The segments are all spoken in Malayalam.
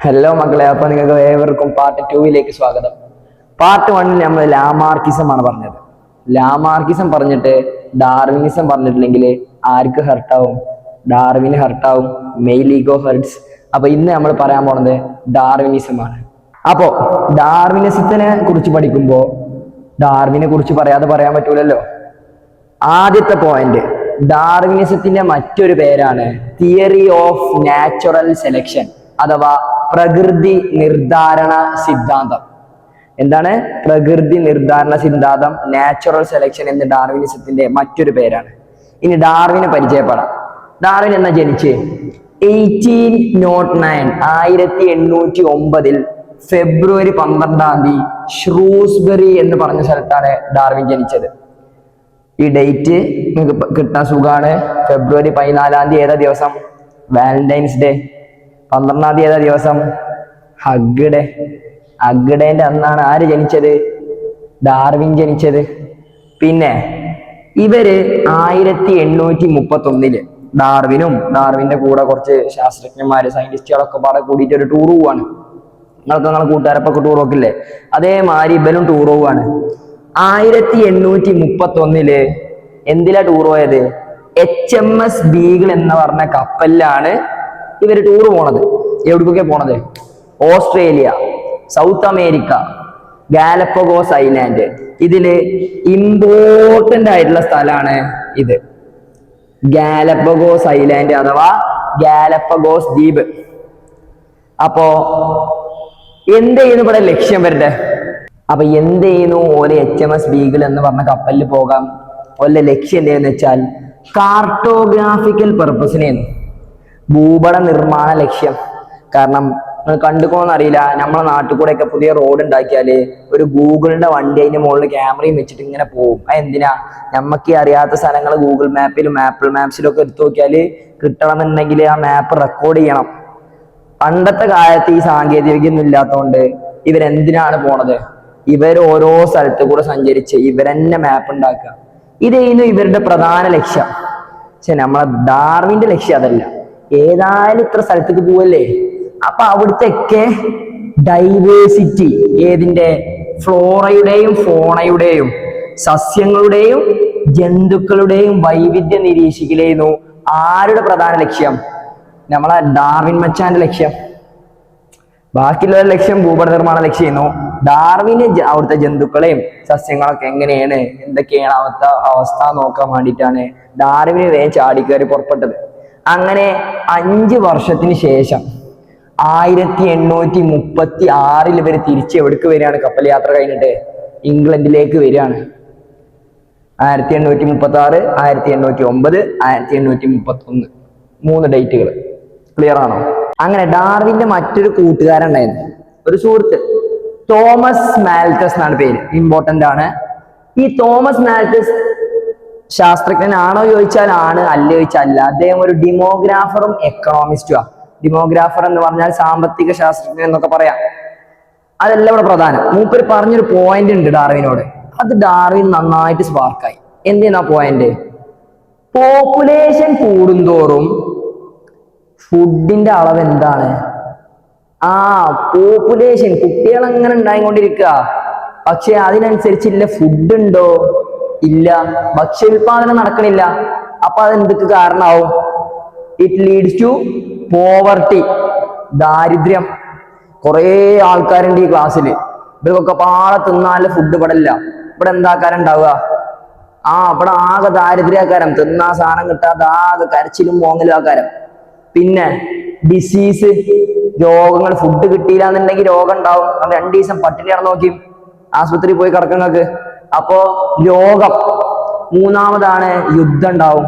ഹലോ മക്കളെ, അപ്പൊ നിങ്ങൾക്ക് ഏവർക്കും പാർട്ട് 2 സ്വാഗതം. പാർട്ട് 1 നമ്മൾ ലാമാർക്കിസം ആണ് പറഞ്ഞത്. ലാമാർക്കിസം പറഞ്ഞിട്ട് ഡാർവിനിസം പറഞ്ഞിട്ടില്ലെങ്കിൽ ആർക്ക് ഹർട്ടാവും? ഡാർവിന് ഹർട്ടാവും, മെയിൽ ഈഗോ ഹെർട്സ്. അപ്പൊ ഇന്ന് നമ്മൾ പറയാൻ പോണത് ഡാർവിനിസം ആണ്. അപ്പോ ഡാർവിനിസത്തിനെ കുറിച്ച് പഠിക്കുമ്പോൾ ഡാർവിനെ കുറിച്ച് പറയാതെ പറയാൻ പറ്റൂലല്ലോ. ആദ്യത്തെ പോയിന്റ്, ഡാർവിനിസത്തിന്റെ മറ്റൊരു പേരാണ് തിയറി ഓഫ് നാച്ചുറൽ സെലക്ഷൻ അഥവാ പ്രകൃതി നിർദ്ധാരണ സിദ്ധാന്തം. എന്താണ് പ്രകൃതി നിർദ്ധാരണ സിദ്ധാന്തം? നാച്ചുറൽ സെലക്ഷൻ എന്ന ഡാർവിനിസത്തിന്റെ മറ്റൊരു പേരാണ്. ഇനി ഡാർവിനെ പരിചയപ്പെടാം. ഡാർവിൻ എന്ന ജനിച്ച് 1809 ഫെബ്രുവരി 12 ഷ്രൂസ്ബറി എന്ന് പറഞ്ഞ സ്ഥലത്താണ് ഡാർവിൻ ജനിച്ചത്. ഈ ഡേറ്റ് നിങ്ങൾക്ക് കിട്ടാൻ സുഖാണ്. ഫെബ്രുവരി 14 ഏതാ ദിവസം? Valentine's day. 12 ഏതാ ദിവസം? Hug day. ഹഗ് ഡേന്റെ അന്നാണ് ആര് ജനിച്ചത്? ഡാർവിൻ ജനിച്ചത്. പിന്നെ ഇവര് 1831 ഡാർവിനും ഡാർവിന്റെ കൂടെ കുറച്ച് ശാസ്ത്രജ്ഞന്മാര് സയന്റിസ്റ്റുകളൊക്കെ പാടെ കൂടിയിട്ട് ഒരു ടൂർ പോവാണ്. നിങ്ങളെ കൂട്ടുകാരപ്പൊക്കെ ടൂർ നോക്കില്ലേ, അതേമാതിരി ഇവരും ടൂർ പോവാണ്. 1831 എന്തിലാ ടൂർ പോയത്? HMS ബീഗിൾ എന്ന് പറഞ്ഞ കപ്പലിലാണ് ഇവര് ടൂർ പോണത്. എവിടേക്കൊക്കെ പോണത്? Australia, south America, Galapagos island. ഇതില് ഇമ്പോർട്ടന്റ് ആയിട്ടുള്ള സ്ഥലമാണ് ഇത്, ഗാലപ്പഗോസ് ഐലാൻഡ് അഥവാ ഗാലപ്പഗോസ് ദ്വീപ്. അപ്പോ എന്ത് ചെയ്യുന്നു ഇവിടെ ലക്ഷ്യം വരട്ടെ? അപ്പൊ എന്ത് ചെയ്യുന്നു? ഓലെ HMS ബീഗിൾ എന്ന് പറഞ്ഞ കപ്പലിൽ പോകാം. ഓലെ ലക്ഷ്യം എന്താന്ന് വെച്ചാൽ കാർട്ടോഗ്രാഫിക്കൽ പെർപ്പസിനായിരുന്നു, ഭൂപട നിർമ്മാണ ലക്ഷ്യം. കാരണം കണ്ടുപോകുന്ന അറിയില്ല, നമ്മളെ നാട്ടിൽ കൂടെ ഒക്കെ പുതിയ റോഡ് ഉണ്ടാക്കിയാല് ഒരു ഗൂഗിളിന്റെ വണ്ടി അതിന്റെ മുകളിൽ ക്യാമറയും വെച്ചിട്ട് ഇങ്ങനെ പോകും. അത് എന്തിനാ? നമുക്ക് അറിയാത്ത സ്ഥലങ്ങൾ ഗൂഗിൾ മാപ്പിലും ആപ്പിൾ മാപ്സിലും ഒക്കെ എടുത്തു നോക്കിയാല് കിട്ടണമെന്നുണ്ടെങ്കിൽ ആ മാപ്പ് റെക്കോർഡ് ചെയ്യണം. പണ്ടത്തെ കാലത്ത് ഈ സാങ്കേതിക വിദ്യ ഒന്നും ഇല്ലാത്തതുകൊണ്ട് ഇവരെന്തിനാണ് പോണത്? ഇവർ ഓരോ സ്ഥലത്ത് കൂടെ സഞ്ചരിച്ച് ഇവരെന്നെ മാപ്പ് ഉണ്ടാക്കുക. ഇതായിരുന്നു ഇവരുടെ പ്രധാന ലക്ഷ്യം. പക്ഷെ നമ്മളെ ഡാർവിന്റെ ലക്ഷ്യം അതല്ല. ഏതായാലും ഇത്ര സ്ഥലത്തേക്ക് പോവല്ലേ, അപ്പൊ അവിടുത്തെ ഡൈവേഴ്സിറ്റി, ഏതിന്റെ? ഫ്ലോറയുടെയും ഫോണയുടെയും സസ്യങ്ങളുടെയും ജന്തുക്കളുടെയും വൈവിധ്യം നിരീക്ഷിക്കലായിരുന്നു ആരുടെ പ്രധാന ലക്ഷ്യം? നമ്മളെ ഡാർവിൻ മച്ചാന്റെ ലക്ഷ്യം. ബാക്കിയുള്ള ലക്ഷ്യം ഭൂപട നിർമ്മാണ ലക്ഷ്യമായിരുന്നു. ഡാർവിന് അവിടുത്തെ ജന്തുക്കളെയും സസ്യങ്ങളൊക്കെ എങ്ങനെയാണ്, എന്തൊക്കെയാണ് അവസ്ഥ നോക്കാൻ വേണ്ടിയിട്ടാണ് ഡാർവിന് വേഗം ചാടിക്കയറി പുറപ്പെട്ടത്. അങ്ങനെ 5 വർഷത്തിന് ശേഷം 1836 ഇവർ തിരിച്ച് എവിടേക്ക് വരികയാണ്? കപ്പൽ യാത്ര കഴിഞ്ഞിട്ട് ഇംഗ്ലണ്ടിലേക്ക് വരികയാണ്. 1836, 1809, 1831 3 ഡേറ്റുകൾ. ക്ലിയർ ആണോ? അങ്ങനെ ഡാർവിന്റെ മറ്റൊരു കൂട്ടുകാരുണ്ടായിരുന്നു, ഒരു സുഹൃത്ത്, തോമസ് മാൽത്തസ് എന്നാണ് പേര്. ഇമ്പോർട്ടന്റ് ആണ്. ഈ തോമസ് മാൽത്തസ് ശാസ്ത്രജ്ഞനാണോ ചോദിച്ചാൽ ആണ്, അല്ല ചോദിച്ചാൽ അല്ല. അദ്ദേഹം ഒരു ഡെമോഗ്രാഫറും എക്കണോമിസ്റ്റുമാണ്. ഡെമോഗ്രാഫർ എന്ന് പറഞ്ഞാൽ സാമ്പത്തിക ശാസ്ത്രജ്ഞൻ എന്നൊക്കെ പറയാം. അതല്ല ഇവിടെ പ്രധാനം. മൂപ്പര് പറഞ്ഞൊരു പോയിന്റ് ഉണ്ട് ഡാർവിനോട്. അത് ഡാർവിൻ നന്നായിട്ട് സ്പാർക്കായി. എന്തിനാ പോയിന്റ്? പോപ്പുലേഷൻ കൂടുന്തോറും ഫുഡിന്റെ അളവ് എന്താണ്? പോപ്പുലേഷൻ, കുട്ടികൾ അങ്ങനെ ഉണ്ടായിക്കൊണ്ടിരിക്കുക, പക്ഷെ അതിനനുസരിച്ചില്ല ഫുഡ് ഉണ്ടോ? ഇല്ല. ഭക്ഷ്യോൽപാദനം നടക്കണില്ല. അപ്പൊ അതെന്തൊക്കെ കാരണമാവും? ഇറ്റ് ലീഡ്സ് ടു പോവർട്ടി, ദാരിദ്ര്യം. കുറെ ആൾക്കാരുണ്ട് ഈ ക്ലാസ്സിൽ, ഇവർക്കൊക്കെ പാടെ തിന്നാല് ഫുഡ് ഇവിടെ ഇല്ല. ഇവിടെ എന്താക്കാരുണ്ടാവുക? ഇവിടെ ആകെ ദാരിദ്ര്യക്കാരം, തിന്നാ സാധനം കിട്ടാതെ ആകെ കരച്ചിലും മോങ്ങലും ആക്കാരം. പിന്നെ ഡിസീസ്, രോഗങ്ങൾ. ഫുഡ് കിട്ടിയില്ല എന്നുണ്ടെങ്കിൽ രോഗം ഉണ്ടാവും. 2 ദിവസം പട്ടിണി കിടന്ന് നോക്കി ആശുപത്രി പോയി കിടക്കുന്നൊക്കെ. അപ്പോ രോഗം. 3ാമതാണ് യുദ്ധം ഉണ്ടാവും.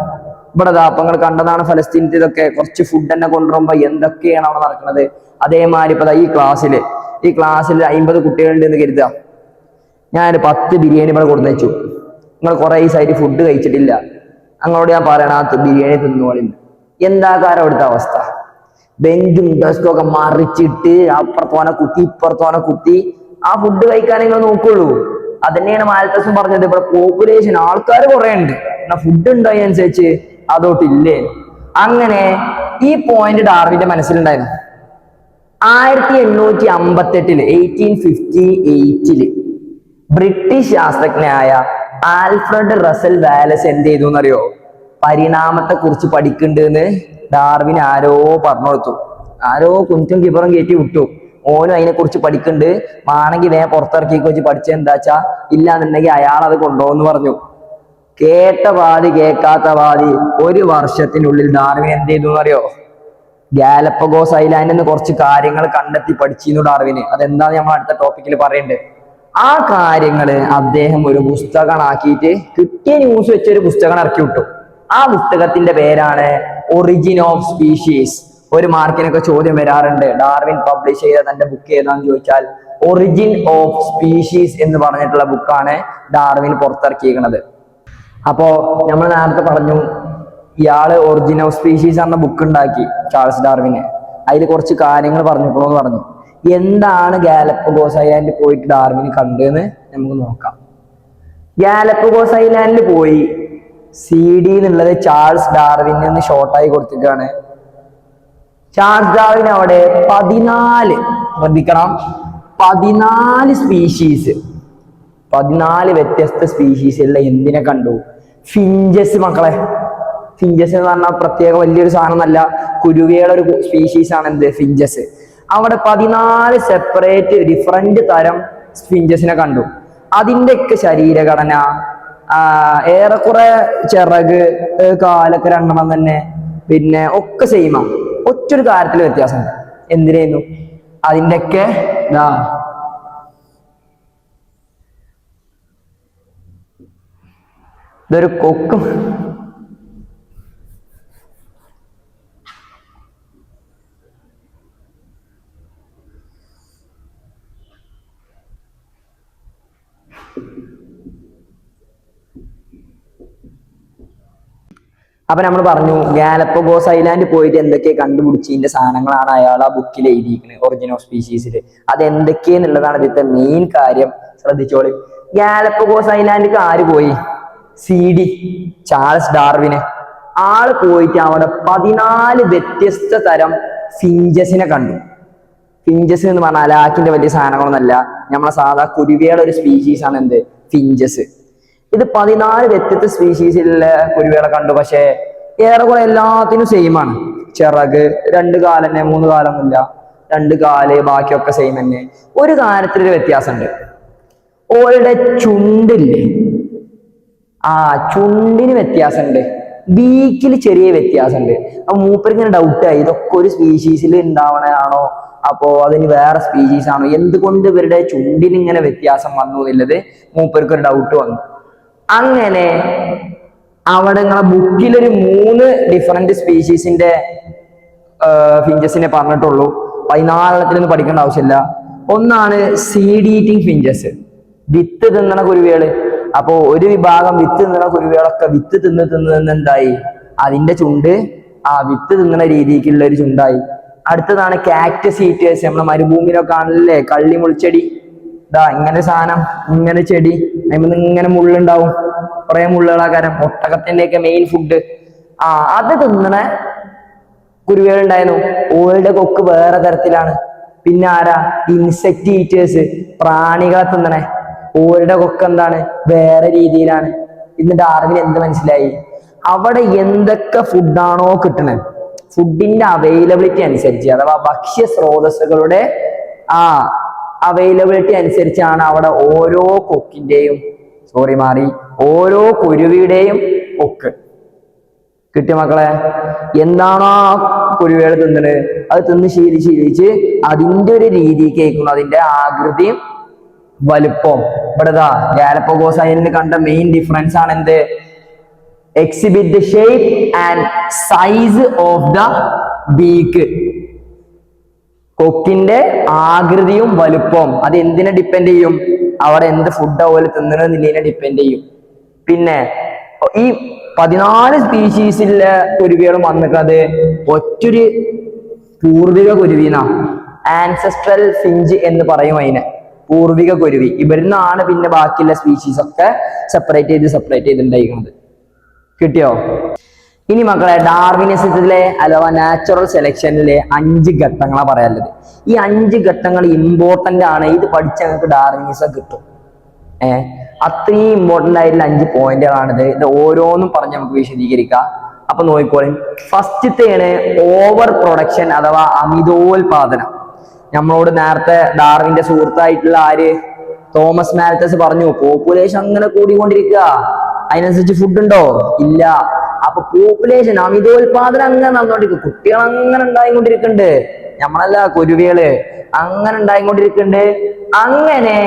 ഇവിടെ അപ്പൊ നിങ്ങൾ കണ്ടതാണ് ഫലസ്തീനത്തെ. ഇതൊക്കെ കുറച്ച് ഫുഡ് തന്നെ കൊണ്ടുവരുമ്പോ എന്തൊക്കെയാണ് അവിടെ നടക്കുന്നത്. അതേമാതിരി ഇപ്പൊ ഈ ക്ലാസ്സിൽ 50 കുട്ടികളുണ്ട് എന്ന് കരുതുക. ഞാനൊരു 10 ബിരിയാണി ഇവിടെ കൊടുത്തു വെച്ചു. നിങ്ങൾ കുറെ ഈ സൈഡ് ഫുഡ് കഴിച്ചിട്ടില്ല, ഞങ്ങളോട് ഞാൻ പറയണ ആ ബിരിയാണി തിന്നോളിന്ന്. എന്താക്കാരം അവിടുത്തെ അവസ്ഥ? ബെഞ്ചും ഡെസ്കും ഒക്കെ മറിച്ചിട്ട് അപ്പുറത്തോനെ കുത്തി ഇപ്പുറത്തോനെ കുത്തി ആ ഫുഡ് കഴിക്കാൻ നിങ്ങൾ നോക്കുള്ളൂ. അതന്നെയാണ് മാൽത്തസും പറഞ്ഞത്. ഇവിടെ പോപ്പുലേഷൻ, ആൾക്കാർ കുറെ ഉണ്ട്, എന്നാ ഫുഡ് ഉണ്ടോ അതിനനുസരിച്ച് അതോട്ടില്ലേ. അങ്ങനെ ഈ പോയിന്റ് ഡാർവിന്റെ മനസ്സിലുണ്ടായിരുന്നു. 1858 1858 ബ്രിട്ടീഷ് ശാസ്ത്രജ്ഞനായ ആൽഫ്രഡ് റസൽ വാലസ് എന്ത് ചെയ്തു എന്നറിയോ? പരിണാമത്തെ കുറിച്ച് പഠിക്കുന്നുണ്ട് ഡാർവിൻ ആരോ പറഞ്ഞു കൊടുത്തു. ആരോ കുഞ്ചും കിബറും കയറ്റി വിട്ടു. ഓനും അതിനെ കുറിച്ച് പഠിക്കുന്നുണ്ട്, ആണെങ്കിൽ വേഗം പുറത്തിറക്കി വെച്ച് പഠിച്ചത് എന്താച്ചാ, ഇല്ലാന്നുണ്ടെങ്കിൽ അയാൾ അത് കൊണ്ടുപോകുന്നു പറഞ്ഞു. കേട്ട പാതി കേൾക്കാത്ത പാതി ഒരു വർഷത്തിനുള്ളിൽ ഡാർവിൻ എന്ത് ചെയ്തു എന്നറിയോ? ഗാലപ്പഗോസ് ഐലാൻഡിൽ നിന്ന് കുറച്ച് കാര്യങ്ങൾ കണ്ടെത്തി പഠിച്ചിരുന്നു ഡാർവിന്. അതെന്താന്ന് നമ്മൾ അടുത്ത ടോപ്പിക്കിൽ പറയുന്നുണ്ട്. ആ കാര്യങ്ങള് അദ്ദേഹം ഒരു പുസ്തകമാക്കിയിട്ട് കിട്ടിയ ന്യൂസ് വെച്ച് ഒരു പുസ്തകം ഇറക്കി വിട്ടു. ആ പുസ്തകത്തിന്റെ പേരാണ് ഒറിജിൻ ഓഫ് സ്പീഷീസ്. ഒരു മാർക്കിനൊക്കെ ചോദ്യം വരാറുണ്ട്, ഡാർവിൻ പബ്ലിഷ് ചെയ്ത തന്റെ ബുക്ക് ഏതാന്ന് ചോദിച്ചാൽ ഒറിജിൻ ഓഫ് സ്പീഷീസ് എന്ന് പറഞ്ഞിട്ടുള്ള ബുക്കാണ് ഡാർവിൻ പുറത്തിറക്കിയിരിക്കുന്നത്. അപ്പോ നമ്മൾ നേരത്തെ പറഞ്ഞു, ഇയാള് ഒറിജിൻ ഓഫ് സ്പീഷീസ് എന്ന ബുക്ക് ഉണ്ടാക്കി ചാൾസ് ഡാർവിന്. അതിൽ കുറച്ച് കാര്യങ്ങൾ പറഞ്ഞിട്ടുള്ളൂ എന്ന് പറഞ്ഞു. എന്താണ് ഗാലപ്പഗോസ് ഐലാൻഡിൽ പോയിട്ട് ഡാർവിന് കണ്ടെന്ന് നമുക്ക് നോക്കാം. ഗാലപ്പഗോസ് ഐലാൻഡിൽ പോയി CD എന്നുള്ളത് ചാൾസ് ഡാർവിൻ എന്ന് ഷോർട്ടായി കൊടുത്തിട്ടാണ്. ചാൾസ് ഡാർവിൻ അവിടെ 14 ശ്രദ്ധിക്കണം, 14 സ്പീഷീസ്, 14 വ്യത്യസ്ത സ്പീഷീസുള്ള എന്തിനെ കണ്ടു? ഫിഞ്ചസ്. മക്കളെ, ഫിഞ്ചസ് എന്ന് പറഞ്ഞാൽ പ്രത്യേക വലിയൊരു സാധനം നല്ല, കുരുവികളുടെ ഒരു സ്പീഷീസ് ആണ് എന്ത്? ഫിഞ്ചസ്. അവിടെ 14 സെപ്പറേറ്റ് ഡിഫറെന്റ് തരം ഫിഞ്ചസിനെ കണ്ടു. അതിൻ്റെയൊക്കെ ശരീരഘടന ഏറെക്കുറെ ചിറക്, കാലൊക്കെ രണ്ടെണ്ണം തന്നെ, പിന്നെ ഒക്കെ സെയിമാ. ഒറ്റൊരു കാര്യത്തിൽ വ്യത്യാസമുണ്ട്. എന്തിനായിരുന്നു? അതിൻ്റെയൊക്കെ ഇതൊരു കൊക്കും അപ്പൊ നമ്മൾ പറഞ്ഞു ഗാലപ്പഗോസ് ഐലാൻഡിൽ പോയിട്ട് എന്തൊക്കെ കണ്ടുപിടിച്ചതിന്റെ സാധനങ്ങളാണ് അയാൾ ആ ബുക്കിൽ എഴുതിയിരിക്കുന്നത് ഒറിജിൻ ഓഫ് സ്പീഷീസിൽ. അത് എന്തൊക്കെയെന്നുള്ളതാണ് ഇതിന്റെ മെയിൻ കാര്യം. ശ്രദ്ധിച്ചോളി. ഗാലപ്പഗോസ് ഐലാൻഡിലേക്ക് ആര് പോയി? CD ചാൾസ് ഡാർവിന്. ആള് പോയിട്ട് അവിടെ 14 വ്യത്യസ്ത തരം ഫിഞ്ചസിനെ കണ്ടു. ഫിഞ്ചസ് എന്ന് പറഞ്ഞാൽ അലാക്കിന്റെ വലിയ സാധനങ്ങളൊന്നല്ല, നമ്മളെ സാധാ കുരുവിയുടെ ഒരു സ്പീഷീസ് ആണ് എന്ത്? ഫിഞ്ചസ്. ഇത് 14 വ്യത്യസ്ത സ്പീഷീസിലുള്ള കുരുവികളെ കണ്ടു. പക്ഷെ ഏറെക്കുറെ എല്ലാത്തിനും സെയിം ആണ്. ചിറക്, 2 കാല് തന്നെ, 3 കാലൊന്നുമില്ല, 2 കാല്, ബാക്കിയൊക്കെ സെയിം തന്നെ. ഒരു കാര്യത്തിലൊരു വ്യത്യാസമുണ്ട്. ഓരുടെ ചുണ്ടില്ലേ, ചുണ്ടിന് വ്യത്യാസമുണ്ട്, ബീക്കിൽ ചെറിയ വ്യത്യാസമുണ്ട്. അപ്പൊ മൂപ്പരിങ്ങനെ ഡൗട്ടായി, ഇതൊക്കെ ഒരു സ്പീഷീസിൽ ഉണ്ടാവണതാണോ, അപ്പോ അതിന് വേറെ സ്പീഷീസ് ആണോ, എന്തുകൊണ്ട് ഇവരുടെ ചുണ്ടിന് ഇങ്ങനെ വ്യത്യാസം വന്നു എന്നുള്ളത് മൂപ്പർക്ക് ഒരു ഡൗട്ട് വന്നു. അങ്ങനെ അവിടെ നിങ്ങളെ ബുക്കിലൊരു 3 ഡിഫറെന്റ് സ്പീഷീസിന്റെ ഫിഞ്ചസിനെ പറഞ്ഞിട്ടുള്ളൂ. 14 പഠിക്കേണ്ട ആവശ്യമില്ല. ഒന്നാണ് സീഡ് ഈറ്റിംഗ് ഫിഞ്ചസ്, വിത്ത് തിന്നണ കുരുവികള്. അപ്പോ ഒരു വിഭാഗം വിത്ത് തിന്നണ കുരുവികളൊക്കെ വിത്ത് തിന്ന് എന്തായി? അതിന്റെ ചുണ്ട് വിത്ത് തിന്നണ രീതിക്കുള്ള ഒരു ചുണ്ടായി. അടുത്തതാണ് കാക്ടസ് ഈറ്റേഴ്സ്. നമ്മളെ മരുഭൂമിയിലൊക്കെ ആണല്ലേ കള്ളി മുൾച്ചെടി, ഇങ്ങനെ സാധനം, ഇങ്ങനെ ചെടി, അതിന് ഇങ്ങനെ മുള്ളുണ്ടാവും, കുറെ മുള്ളുകളാകാരം. ഒട്ടകത്തിന്റെ ഒക്കെ മെയിൻ ഫുഡ് അത് തിന്നണ കുരുവികൾ ഉണ്ടായിരുന്നു. ഓരുടെ കൊക്ക് വേറെ തരത്തിലാണ്. പിന്നെ ആരാ? Insect eaters, പ്രാണികളെ തിന്നണേ. ഓരുടെ കൊക്ക് എന്താണ്? വേറെ രീതിയിലാണ്. ഇന്ന് ഡാർവിൻ എന്ത് മനസ്സിലായി? അവിടെ എന്തൊക്കെ ഫുഡാണോ കിട്ടണേ, ഫുഡിന്റെ അവൈലബിലിറ്റി അനുസരിച്ച്, അഥവാ ഭക്ഷ്യ സ്രോതസ്സുകളുടെ അവൈലബിലിറ്റി അനുസരിച്ചാണ് അവിടെ ഓരോ കൊക്കിന്റെയും ഓരോ കുരുവിയുടെയും കൊക്ക് കിട്ടിയ. മക്കളെ, എന്താണോ ആ കുരുവികൾ തിന്നത്, അത് തിന്ന് ശീലിച്ച് അതിന്റെ ഒരു രീതി കേൾക്കുന്നു, അതിന്റെ ആകൃതിയും വലുപ്പം. ഇവിടെ ഗാലപ്പഗോസ് ഐലൻഡിൽ കണ്ട മെയിൻ ഡിഫറൻസ് ആണ് എന്ത്? Exhibit the shape and size of the beak. കൊക്കിന്റെ ആകൃതിയും വലുപ്പവും അത് എന്തിനെ ഡിപ്പെൻഡ് ചെയ്യും? അവിടെ എന്ത് ഫുഡ് അതുപോലെ തിന്നണമെന്നില്ലതിനെ ഡിപ്പെൻഡ് ചെയ്യും. പിന്നെ ഈ 14 സ്പീഷീസിലെ കുരുവികളും വന്നിട്ടത് ഒറ്റൊരു പൂർവിക കുരുവിനാ, ആൻസെസ്ട്രൽ ഫിഞ്ച് എന്ന് പറയും അതിനെ, പൂർവിക കുരുവി. ഇവരിന്നാണ് പിന്നെ ബാക്കിയുള്ള സ്പീഷീസ് ഒക്കെ സെപ്പറേറ്റ് ചെയ്തിട്ടുണ്ടായിരിക്കുന്നത്. കിട്ടിയോ? ഇനി മക്കളെ ഡാർവിനിസത്തിലെ അഥവാ നാച്ചുറൽ സെലക്ഷനിലെ 5 ഘട്ടങ്ങളാണ് പറയാനുള്ളത്. ഈ 5 ഘട്ടങ്ങൾ ഇമ്പോർട്ടന്റ് ആണ്. ഇത് പഠിച്ചാൽ നിങ്ങൾക്ക് ഡാർവിനിസം കിട്ടും. അത്രയും ഇമ്പോർട്ടന്റ് ആയിട്ടുള്ള 5 പോയിന്റുകളാണിത്. ഇത് ഓരോന്നും പറഞ്ഞ് നമുക്ക് വിശദീകരിക്കാം. അപ്പൊ നോക്കിക്കോളി. ഫസ്റ്റത്തെയാണ് ഓവർ പ്രൊഡക്ഷൻ അഥവാ അമിതോൽപാദനം. നമ്മളോട് നേരത്തെ ഡാർവിന്റെ സുഹൃത്തായിട്ടുള്ള ആര് തോമസ് മാൽത്തസ് പറഞ്ഞു, പോപ്പുലേഷൻ അങ്ങനെ കൂടിക്കൊണ്ടിരിക്കുക, അതിനനുസരിച്ച് ഫുഡ് ഉണ്ടോ? ഇല്ല. അപ്പൊ പോപ്പുലേഷൻ അമിതോൽപാദനം അങ്ങനെ നടന്നുകൊണ്ടിരിക്കും. കുട്ടികൾ അങ്ങനെ ഉണ്ടായിക്കൊണ്ടിരിക്കുന്നുണ്ട്. നമ്മളല്ല കുരുവികള് അങ്ങനെ ഉണ്ടായിക്കൊണ്ടിരിക്കുന്നുണ്ട്. അങ്ങനെ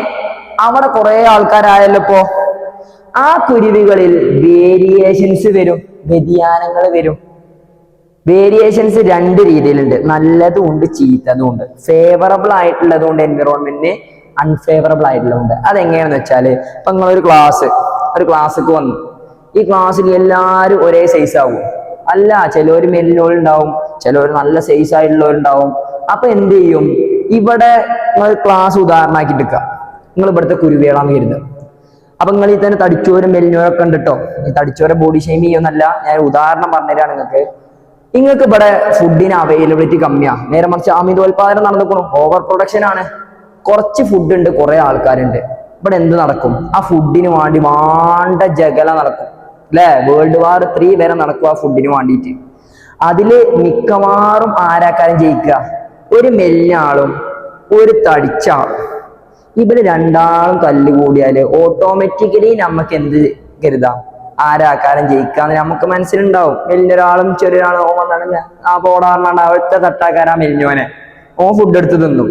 അവിടെ കുറെ ആൾക്കാരായല്ലോ. ഇപ്പോ ആ കുരുവികളിൽ വേരിയേഷൻസ് വരും, വ്യതിയാനങ്ങൾ വരും. വേരിയേഷൻസ് 2 രീതിയിലുണ്ട്, നല്ലതും ഉണ്ട് ചീത്തതും ഉണ്ട്. ഫേവറബിൾ ആയിട്ടുള്ളതും ഉണ്ട്, എൻവിറോൺമെന്റിന് അൺഫേവറബിൾ ആയിട്ടുള്ളതുണ്ട്. അതെങ്ങനെയാണെന്ന് വെച്ചാല് ഇപ്പൊ നിങ്ങളൊരു ക്ലാസ്സിക്ക് വന്നു. ഈ ക്ലാസ്സിൽ എല്ലാവരും ഒരേ സൈസ് ആവും? അല്ല, ചിലവർ മെലിഞ്ഞോളുണ്ടാവും, ചിലവർ നല്ല സൈസ് ആയിട്ടുള്ളവരുണ്ടാവും. അപ്പൊ എന്ത് ചെയ്യും? ഇവിടെ നിങ്ങൾ ക്ലാസ് ഉദാഹരണമാക്കി എടുക്കുക. നിങ്ങൾ ഇവിടുത്തെ കുരുവികളാന്ന് കരുതുക. അപ്പൊ നിങ്ങൾ ഈ തന്നെ തടിച്ചോരും മെലിഞ്ഞോരൊക്കെ ഉണ്ട് കേട്ടോ. ഈ തടിച്ചോരെ ബോഡി ഷെയിം ചെയ്യുന്നല്ല, ഞാൻ ഉദാഹരണം പറഞ്ഞുതരാണ് നിങ്ങൾക്ക് ഇവിടെ ഫുഡിന് അവൈലബിലിറ്റി കമ്മിയാണ്. നേരെ മറിച്ച് അമിതോൽപാദനം നടന്നിരിക്കണം, ഓവർ പ്രൊഡക്ഷൻ ആണ്. കുറച്ച് ഫുഡ് ഉണ്ട്, കുറെ ആൾക്കാരുണ്ട്. ഇവിടെ എന്ത് നടക്കും? ആ ഫുഡിന് വേണ്ടി വാണ്ട ജഗല നടക്കും അല്ലെ? World War III വരെ നടക്കും ആ ഫുഡിന് വേണ്ടിയിട്ട്. അതില് മിക്കവാറും ആരാക്കാരും ജയിക്കുക? ഒരു മെലിഞ്ഞ ആളും ഒരു തടിച്ച ആളും. ഇവര് രണ്ടാളും തല്ലുകൂടിയാല് ഓട്ടോമാറ്റിക്കലി നമുക്ക് എന്ത് കരുതാം? ആരാക്കാരം ജയിക്കാന്ന് നമുക്ക് മനസ്സിലുണ്ടാവും. മെലിഞ്ഞൊരാളും ചെറിയൊരാളും വന്നാണ് ആ പോടാറിനാണ്ട് അവിടുത്തെ തട്ടാക്കാരാ മെലിഞ്ഞോനെ, ഫുഡ് എടുത്ത് തിന്നും.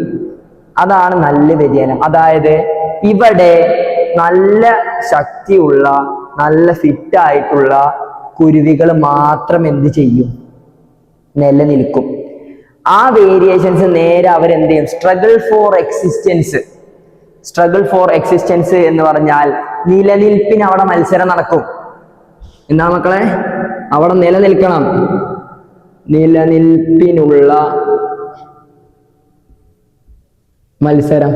അതാണ് നല്ല വ്യതിയാനം. അതായത് ഇവിടെ നല്ല ശക്തിയുള്ള നല്ല ഫിറ്റ് ആയിട്ടുള്ള കുരുവികൾ മാത്രം എന്ത് ചെയ്യും? നിലനിൽക്കും. ആ വേരിയേഷൻസ് നേരെ അവരെന്ത് ചെയ്യും? സ്ട്രഗിൾ ഫോർ എക്സിസ്റ്റൻസ് എന്ന് പറഞ്ഞാൽ നിലനിൽപ്പിന് അവിടെ മത്സരം നടക്കും. എന്താ മക്കളെ? അവിടെ നിലനിൽക്കണം, നിലനിൽപ്പിനുള്ള മത്സരം.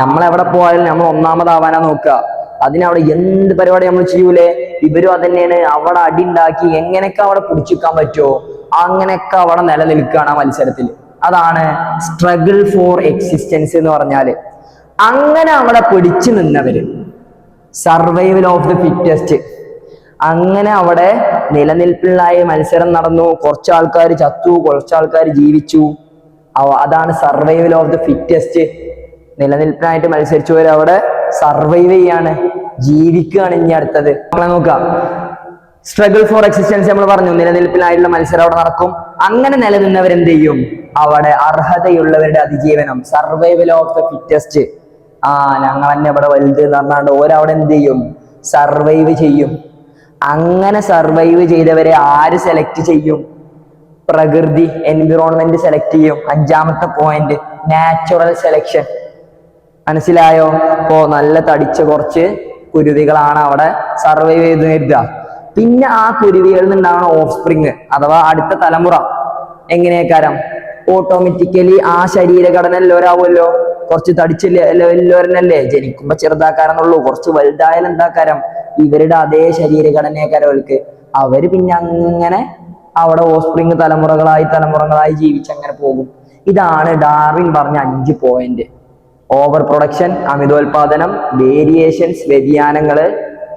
നമ്മളെവിടെ പോയാലും നമ്മൾ ഒന്നാമതാവാനാ നോക്കുക. അതിനവിടെ എന്ത് പരിപാടി നമ്മൾ ചെയ്യൂലേ? ഇവരും അതന്നെയാണ്. അവിടെ അടി ഉണ്ടാക്കി എങ്ങനെയൊക്കെ അവിടെ പിടിച്ചിക്കാൻ പറ്റുമോ അങ്ങനെയൊക്കെ അവിടെ നിലനിൽക്കുകയാണ് ആ മത്സരത്തിൽ. അതാണ് സ്ട്രഗിൾ ഫോർ എക്സിസ്റ്റൻസ് എന്ന് പറഞ്ഞാല്. അങ്ങനെ അവിടെ പിടിച്ചു നിന്നവര്, സർവൈവൽ ഓഫ് ദി ഫിറ്റസ്റ്റ്. അങ്ങനെ അവിടെ നിലനിൽപ്പിനായി മത്സരം നടന്നു. കുറച്ച് ആൾക്കാർ ചത്തു, കുറച്ച് ആൾക്കാർ ജീവിച്ചു. അതാണ് സർവൈവൽ ഓഫ് ദി ഫിറ്റസ്റ്റ്. നിലനിൽപ്പിനായിട്ട് മത്സരിച്ചവർ അവിടെ സർവൈവ് ചെയ്യാണ്, ജീവിക്കുകയാണ്. ഇനി അടുത്തത് നമ്മളെ നോക്കാം. സ്ട്രഗിൾ ഫോർ എക്സിസ്റ്റൻസ് നമ്മൾ പറഞ്ഞു, നിലനിൽപ്പിനായിട്ടുള്ള മത്സരം അവിടെ നടക്കും. അങ്ങനെ നിലനിന്നവരെന്ത് ചെയ്യും? അവിടെ അർഹതയുള്ളവരുടെ അതിജീവനം, സർവൈവൽ ഓഫ് ദി ഫിറ്റസ്റ്റ്. ഞങ്ങൾ തന്നെ ഇവിടെ വലുത് എന്ന് പറഞ്ഞാണ്ട് ഓരവിടെ എന്ത് ചെയ്യും? സർവൈവ് ചെയ്യും. അങ്ങനെ സർവൈവ് ചെയ്തവരെ ആര് സെലക്ട് ചെയ്യും? പ്രകൃതി, എൻവിറോൺമെന്റ് സെലക്ട് ചെയ്യും. 5ാമത്തെ പോയിന്റ് നാച്ചുറൽ സെലക്ഷൻ. മനസ്സിലായോ? ഇപ്പോ നല്ല തടിച്ച കുറച്ച് കുരുവികളാണ് അവിടെ സർവൈവ് ചെയ്ത് കരുതുക. പിന്നെ ആ കുരുവികളിൽ നിന്നുണ്ടാവുന്ന ഓഫ് സ്പ്രിങ് അഥവാ അടുത്ത തലമുറ എങ്ങനെയാക്കാരം? ഓട്ടോമാറ്റിക്കലി ആ ശരീരഘടന എല്ലാവരാവുമല്ലോ. കുറച്ച് തടിച്ചല്ലേ ജനിക്കുമ്പോ ചെറുതാക്കാരെന്നുള്ളൂ. കുറച്ച് വലുതായാലും എന്താക്കാരം? ഇവരുടെ അതേ ശരീരഘടനയാക്കാരവർക്ക്. അവര് പിന്നെ അങ്ങനെ അവിടെ ഓഫ് സ്പ്രിങ് തലമുറകളായി ജീവിച്ചങ്ങനെ പോകും. ഇതാണ് ഡാർവിൻ പറഞ്ഞ 5 പോയിന്റ്. ഓവർ പ്രൊഡക്ഷൻ, അമിതോൽപാദനം, വേരിയേഷൻസ്, വ്യതിയാനങ്ങള്,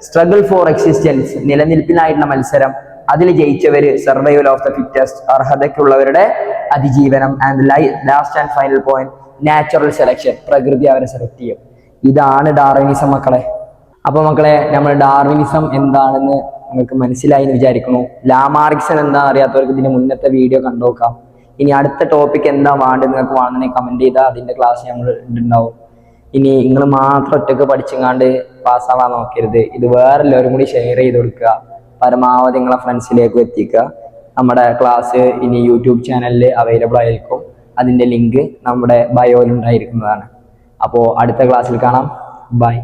സ്ട്രഗിൾ ഫോർ എക്സിസ്റ്റൻസ്, നിലനിൽപ്പിനായിട്ടുള്ള മത്സരം, അതിൽ ജയിച്ചവര്, സർവൈവൽ ഓഫ് ദ ഫിറ്റസ്റ്റ്, അർഹതയ്ക്കുള്ളവരുടെ അതിജീവനം, and last and final point natural selection, പ്രകൃതി അവരെ സെലക്ട് ചെയ്യും. ഇതാണ് ഡാർവിനിസം മക്കളെ. അപ്പൊ മക്കളെ, നമ്മൾ ഡാർവിനിസം എന്താണെന്ന് നിങ്ങൾക്ക് മനസ്സിലായി എന്ന് വിചാരിക്കുന്നു. ലാമാർക്സൺ എന്താണെന്ന് അറിയാത്തവർക്ക് ഇതിന്റെ മുന്നത്തെ വീഡിയോ കണ്ടുനോക്കാം. ഇനി അടുത്ത ടോപ്പിക് എന്താ വേണ്ടത് നിങ്ങൾക്ക് വേണമെങ്കിൽ കമന്റ് ചെയ്താൽ അതിന്റെ ക്ലാസ് നമ്മൾ ഉണ്ടാവും. ഇനി നിങ്ങൾ മാത്രം ഒറ്റക്ക് പഠിച്ചെങ്ങാണ്ട് പാസ്സാവാൻ നോക്കരുത്. ഇത് വേറെ എല്ലാവരും കൂടി ഷെയർ ചെയ്ത് കൊടുക്കുക. പരമാവധി നിങ്ങളെ ഫ്രണ്ട്സിലേക്ക് എത്തിക്കുക. നമ്മുടെ ക്ലാസ് ഇനി യൂട്യൂബ് ചാനലിൽ അവൈലബിൾ ആയിരിക്കും. അതിന്റെ ലിങ്ക് നമ്മുടെ ബയോയിൽ ഉണ്ടായിരിക്കുന്നതാണ്. അപ്പോൾ അടുത്ത ക്ലാസ്സിൽ കാണാം. ബൈ.